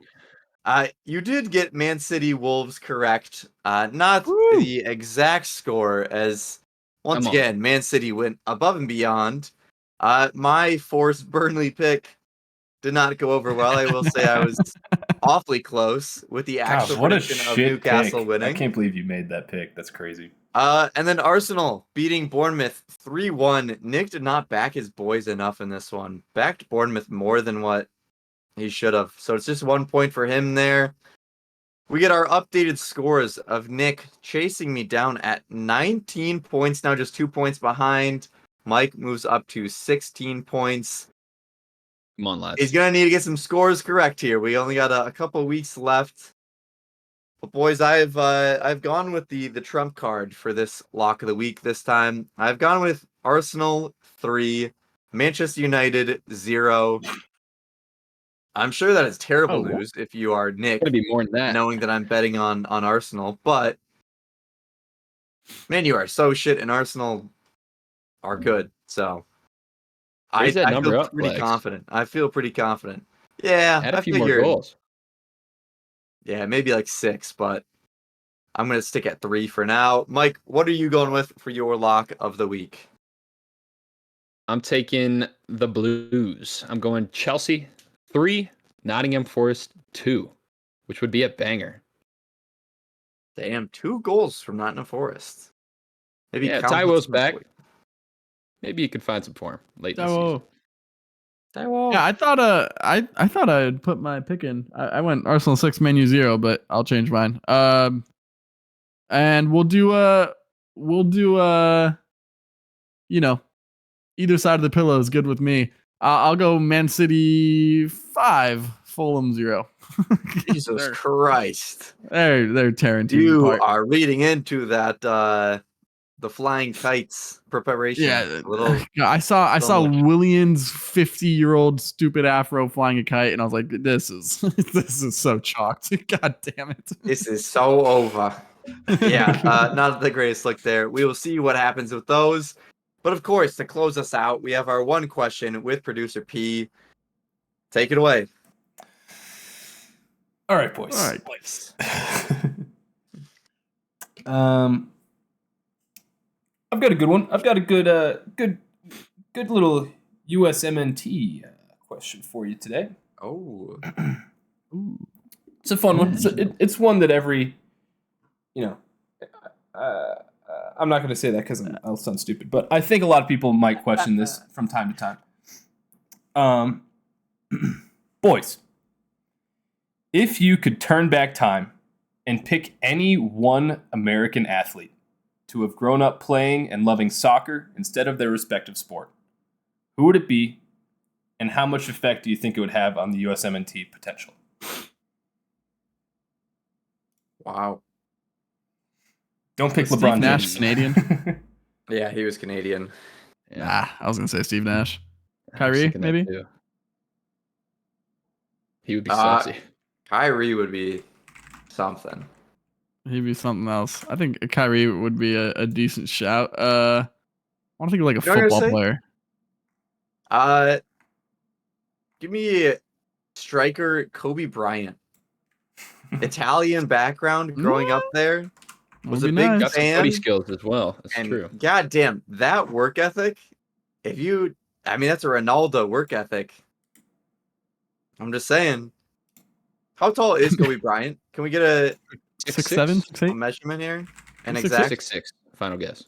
You did get Man City Wolves correct. Not the exact score, as once Come on. again, Man City went above and beyond. My forced Burnley pick did not go over well. I will say I was awfully close with the actual God, what a prediction of shit Newcastle pick. winning. I can't believe you made that pick. That's crazy. And then Arsenal beating Bournemouth 3-1. Nick did not back his boys enough in this one. Backed Bournemouth more than what he should have. So it's just 1 point for him there. We get our updated scores of Nick chasing me down at 19 points, now just 2 points behind. Mike moves up to 16 points. Come on, lads. He's going to need to get some scores correct here. We only got a couple weeks left. But boys, I've gone with the trump card for this lock of the week this time. I've gone with Arsenal 3, Manchester United 0. I'm sure that is terrible news if you are Nick, It's gonna be more than that. knowing that I'm betting on Arsenal. But man, you are so shit, and Arsenal are good. So Raise that number feel up, pretty Lex. confident. I feel pretty confident. Yeah, Add a I few more figured. goals. Yeah, maybe like 6, but I'm going to stick at 3 for now. Mike, what are you going with for your lock of the week? I'm taking the Blues. I'm going Chelsea 3, Nottingham Forest 2, which would be a banger. Damn, 2 goals from Nottingham Forest. Maybe Yeah, count Taiwo's some back. points. Maybe you could find some for him late in the season. Taiwo. Yeah, I thought I'd put my pick in. I went Arsenal 6, Man U 0, but I'll change mine. And we'll do either side of the pillow is good with me. I'll go Man City 5, Fulham 0. Jesus Christ. They're tearing teams You apart. are reading into that the flying kites preparation. Yeah, A little I saw much. Williams' 50-year-old stupid afro flying a kite, and I was like, this is so chalked. God damn it. This is so over. Yeah, not the greatest look there. We will see what happens with those. But of course, to close us out, we have our one question with producer P. Take it away. All right, boys. All right, boys. I've got a good one. I've got a good little USMNT question for you today. Oh. It's a fun one. It's one that every, I'm not going to say that because I'll sound stupid, but I think a lot of people might question this from time to time. Boys, if you could turn back time and pick any one American athlete to have grown up playing and loving soccer instead of their respective sport, who would it be, and how much effect do you think it would have on the USMNT potential? Wow. Don't pick Steve LeBron Nash James. Canadian? Yeah, he was Canadian. Nah, I was gonna say Steve Nash. I was Kyrie, thinking that maybe? too. He would be sexy. Kyrie would be something. He'd be something else. I think Kyrie would be a decent shout. I want to think of like a You know what I'm football gonna say? player. Give me striker Kobe Bryant. Italian background growing up there. Was Would a be big nice. Got some fan. footy skills as well. That's And true. goddamn, that work ethic. That's a Ronaldo work ethic. I'm just saying. How tall is Kobe Bryant? Can we get a 6'7", 6'8", measurement here? An Six, exact 6'6". Final guess.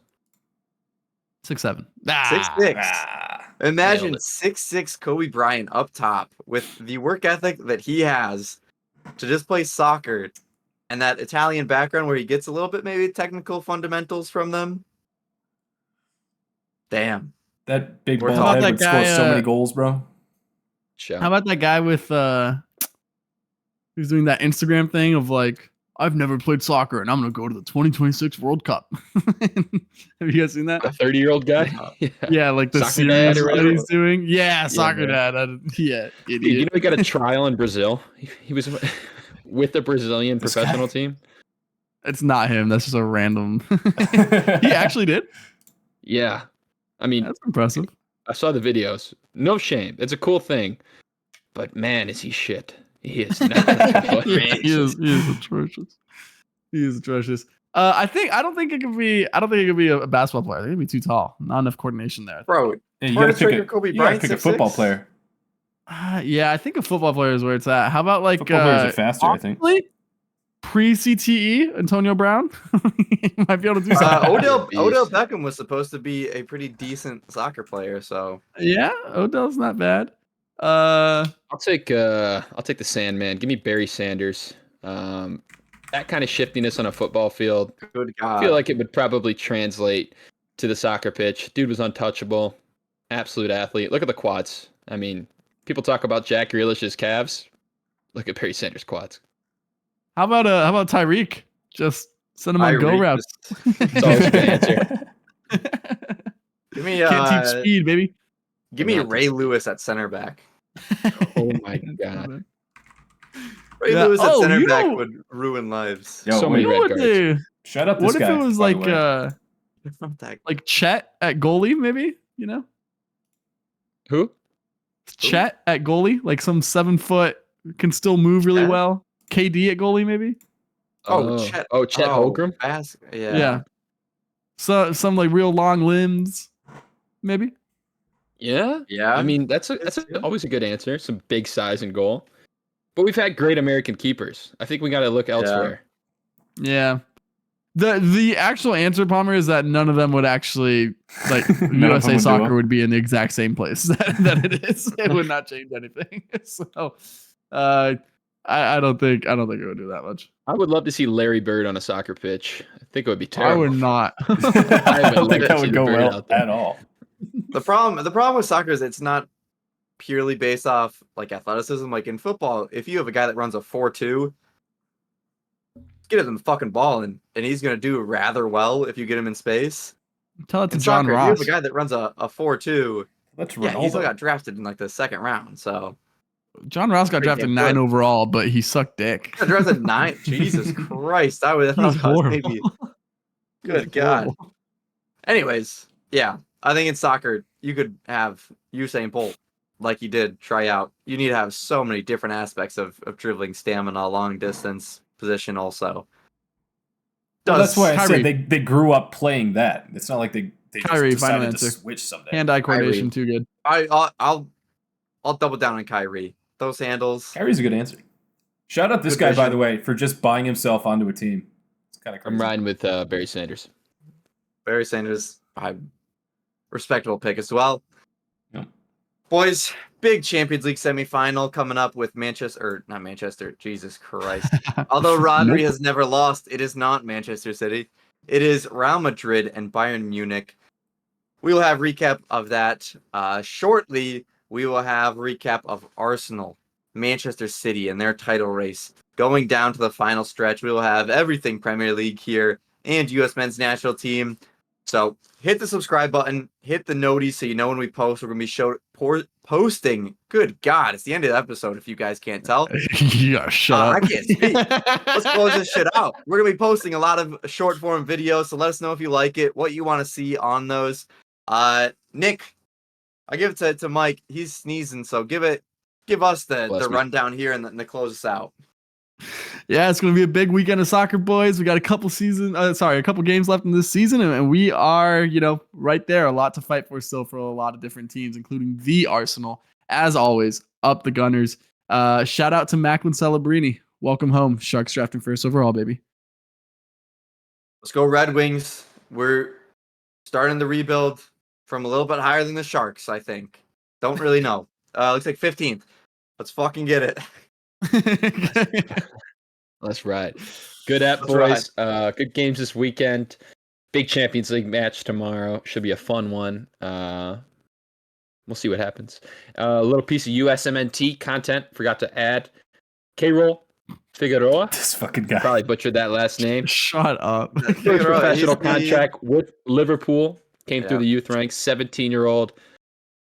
6'7". 6'6". Imagine Nailed it. 6'6" Kobe Bryant up top with the work ethic that he has to just play soccer and that Italian background where he gets a little bit maybe technical fundamentals from them. Damn. That big We're bald talking- head How would about that score guy, so many goals, bro. Shout. How about that guy with who's doing that Instagram thing of like, I've never played soccer and I'm gonna go to the 2026 World Cup. Have you guys seen that? A 30-year-old guy? Yeah. Yeah, like the Soccer dad series or that whatever? he's doing. Yeah, soccer man. dad. Yeah, Dude, idiot. you know he got a trial in Brazil? He was with the Brazilian This professional guy? team. It's not him. That's just a random. He actually did. Yeah. I mean, That's impressive. I saw the videos. No shame. It's a cool thing. But man, is he shit. He is not. He is atrocious. He is atrocious. I don't think it could be a basketball player. I think it'd be too tall. Not enough coordination there. Bro, Yeah, you Hard gotta to trigger pick Kobe you gotta Bryant, pick a 6'6"? football player. Yeah, I think a football player is where it's at. How about like Football players are faster, I think. honestly, pre-CTE, Antonio Brown might be able to do something. Odell Beckham was supposed to be a pretty decent soccer player, so Yeah, Odell's not bad. I'll take the Sandman. Give me Barry Sanders. That kind of shiftiness on a football field. good I God. feel like it would probably translate to the soccer pitch. Dude was untouchable. Absolute athlete. Look at the quads. I mean, people talk about Jack Grealish's calves. Look at Barry Sanders' quads. How about Tyreek? Just send him on go Tyreek routes. It's always a good answer. Give me Can't teach speed, baby. give me Not Ray Lewis at center back. Oh my God. Ray Yeah. Lewis at Oh, center you back know- would ruin lives. Yo, So wait, many red What cards. the- shut up this What if guy. it was by the like way. Not that like Chet at goalie, maybe? You know, Who? Chet at goalie, like some 7 foot can still move really Chet? well. KD at goalie, maybe. Chet. Chet Holmgren? Yeah. So some like real long limbs, maybe. Yeah. Yeah. I mean, that's Yeah. always a good answer. Some big size and goal. But we've had great American keepers. I think we got to look elsewhere. Yeah. The actual answer, Palmer, is that none of them would actually like None of them USA would do Soccer well. would be in the exact same place that it is. It would not change anything. So, I don't think it would do that much. I would love to see Larry Bird on a soccer pitch. I think it would be I terrible. would not. I don't think like that to see would the go bird well out there. at all. The problem with soccer is it's not purely based off like athleticism. Like in football, if you have a guy that runs a 4-2, get him the fucking ball and he's gonna do rather well if you get him in space. Tell it to In John soccer, if Ross. you have a guy that runs a 4-2, That's yeah, he still Ronaldo. got drafted in like the second round. So John Ross got Pretty drafted damn 9 good. overall, but he sucked dick. got drafted 9. Jesus Christ, I He was thought horrible. maybe. He was Good God. horrible. Anyways, yeah, I think in soccer you could have Usain Bolt like you did try out. You need to have so many different aspects of dribbling, stamina, long distance, position also. Well, that's why I Kyrie. said they grew up playing that. It's not like they Kyrie, just final decided to answer. switch someday. Hand-eye coordination, too good. I'll double down on Kyrie. Those handles. Kyrie's a good answer. Shout out this Good guy, by vision. the way, for just buying himself onto a team. It's kind of crazy. I'm riding with Barry Sanders. Barry Sanders, respectable pick as well. Yep. Boys, big Champions League semifinal coming up with not Manchester, Jesus Christ. Although Rodri has never lost, it is not Manchester City. It is Real Madrid and Bayern Munich. We will have recap of that shortly. We will have recap of Arsenal, Manchester City, and their title race going down to the final stretch. We will have everything Premier League here and U.S. men's national team. So hit the subscribe button, hit the noties so you know when we post. We're going to be posting. Good God, it's the end of the episode if you guys can't tell. Yeah, shut I up. can't speak. Let's close this shit out. We're going to be posting a lot of short form videos, so let us know if you like it, what you want to see on those. Nick, I give it to Mike. He's sneezing, so give us the Bless me. rundown here and then to close us out. Yeah, it's going to be a big weekend of soccer, boys. We got a couple games left in this season, and we are, right there. A lot to fight for still for a lot of different teams, including the Arsenal. As always, up the Gunners. Shout out to Macklin Celebrini. Welcome home. Sharks drafting first overall, baby. Let's go Red Wings. We're starting the rebuild from a little bit higher than the Sharks, I think. Don't really know. Looks like 15th. Let's fucking get it. That's right. Good app, Let's boys. Good games this weekend. Big Champions League match tomorrow. Should be a fun one. We'll see what happens. A little piece of USMNT content. Forgot to add. K-Roll Figueroa. This fucking guy. Probably butchered that last name. Shut up. First Figueroa, professional he's the- contract with Liverpool. Came through Yeah. the youth ranks. 17-year-old.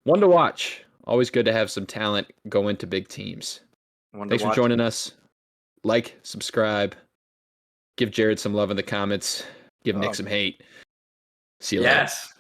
One to watch. Always good to have some talent go into big teams. Thanks for joining us. Like, subscribe. Give Jared some love in the comments. Give Nick some hate. See you later. Yes.